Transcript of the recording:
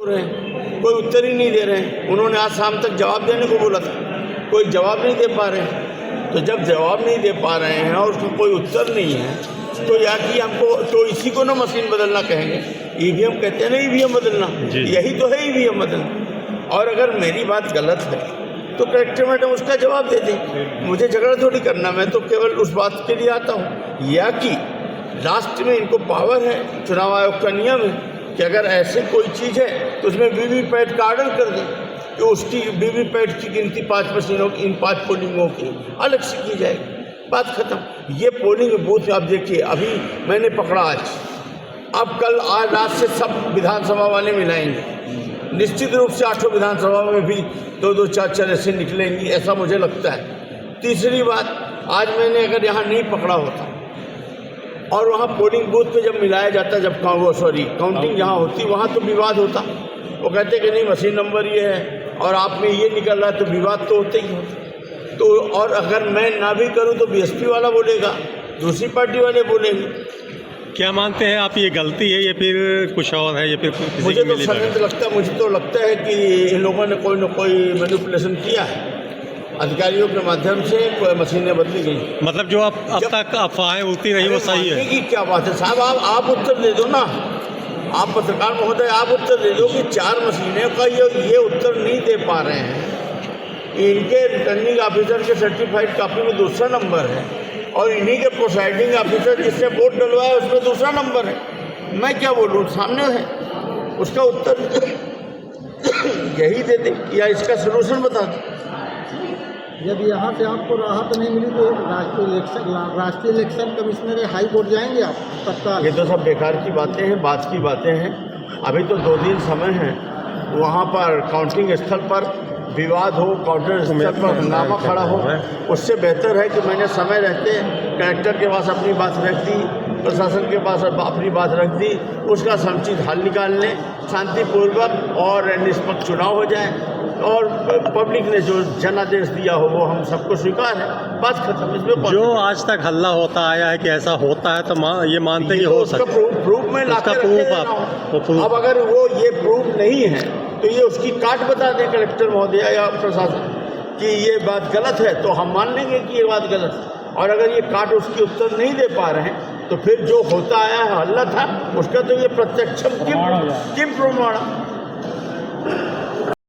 रहे हैं, कोई उत्तर ही नहीं दे रहे हैं। उन्होंने आज शाम तक जवाब देने को बोला था, कोई जवाब नहीं दे पा रहे हैं। तो जब जवाब नहीं दे पा रहे हैं और उसका कोई उत्तर नहीं है, तो या कि हमको तो इसी को ना मशीन बदलना कहेंगे। ईवीएम कहते हैं ना, ईवीएम बदलना, यही तो है ईवीएम बदलना। और अगर मेरी बात गलत है तो कलेक्टर मैडम उसका जवाब दे दें, मुझे झगड़ा थोड़ी करना, मैं तो केवल उस बात के लिए आता हूँ। या कि लास्ट में इनको पावर है, चुनाव आयोग का नियम है कि अगर ऐसे कोई चीज़ है तो उसमें वीवीपैट का ऑर्डर कर दें कि उसकी वीवीपैट की गिनती 5 मशीनों की, इन 5 पोलिंगों की अलग से की जाएगी, बात खत्म। ये पोलिंग बूथ आप देखिए, अभी मैंने पकड़ा आज, अब कल आज रात से सब विधानसभा वाले मिलाएंगे, निश्चित रूप से 8 विधानसभा में भी 2-2, 4-4 ऐसे निकलेंगी, ऐसा मुझे लगता है। तीसरी बात, आज मैंने अगर यहाँ नहीं पकड़ा होता और वहाँ पोलिंग बूथ पे जब मिलाया जाता, जब काउंटिंग जहाँ होती, वहाँ तो विवाद होता। वो कहते कि नहीं मशीन नंबर ये है और आप में ये निकल रहा है, तो विवाद तो होते ही होता। तो और अगर मैं ना भी करूँ तो बीएसपी वाला बोलेगा, दूसरी पार्टी वाले बोलेंगे। क्या मानते हैं आप, ये गलती है या फिर कुछ और है, या फिर मुझे तो लगता है कि इन लोगों ने कोई न कोई मैनिपुलेशन किया है, अधिकारियों के माध्यम से मशीनें बदली गई। मतलब जो अब तक अफवाहें उड़ती रही वो सही है? की क्या बात है साहब, आप उत्तर दे दो ना, आप पत्रकार महोदय, आप उत्तर दे दो कि 4 मशीनें का ये उत्तर नहीं दे पा रहे हैं। इनके रिटर्निंग ऑफिसर के सर्टिफाइड कॉपी में दूसरा नंबर है और इन्हीं के प्रोसाइडिंग ऑफिसर जिससे वोट डलवाया उसमें दूसरा नंबर है। मैं क्या बोलूँ, सामने है, उसका उत्तर यही दे दे या इसका सलूशन बता दे। यदि यहाँ से आपको राहत नहीं मिली तो राष्ट्रीय इलेक्शन कमिश्नर हाई कोर्ट जाएंगे आप तत्काल? ये तो सब बेकार की बातें हैं, बात की बातें हैं। अभी तो 2 दिन समय है, वहाँ पर काउंटिंग स्थल पर विवाद हो, काउंटर स्थल पर हंगामा खड़ा हो, उससे बेहतर है कि मैंने समय रहते कलेक्टर के पास अपनी बात रख दी, प्रशासन के पास अपनी बात रख दी, उसका समुचित हल निकाल लें, शांतिपूर्वक और निष्पक्ष चुनाव हो जाए और पब्लिक ने जो जनादेश दिया हो वो हम सबको स्वीकार है, बात खत्म। इसमें जो आज तक हल्ला होता आया है कि ऐसा होता है, तो ये मानते हैं कि हो सकता है? प्रूफ में ला प्रूफ अब अगर वो ये प्रूफ नहीं है तो ये उसकी काट बता दें कलेक्टर महोदय या प्रशासन कि ये बात गलत है, तो हम मान लेंगे कि ये बात गलत है। और अगर ये काट उसकी उत्तर नहीं दे पा रहे हैं तो फिर जो होता आया है हल्ला था उसका तो ये प्रत्यक्षम किम प्रमाण।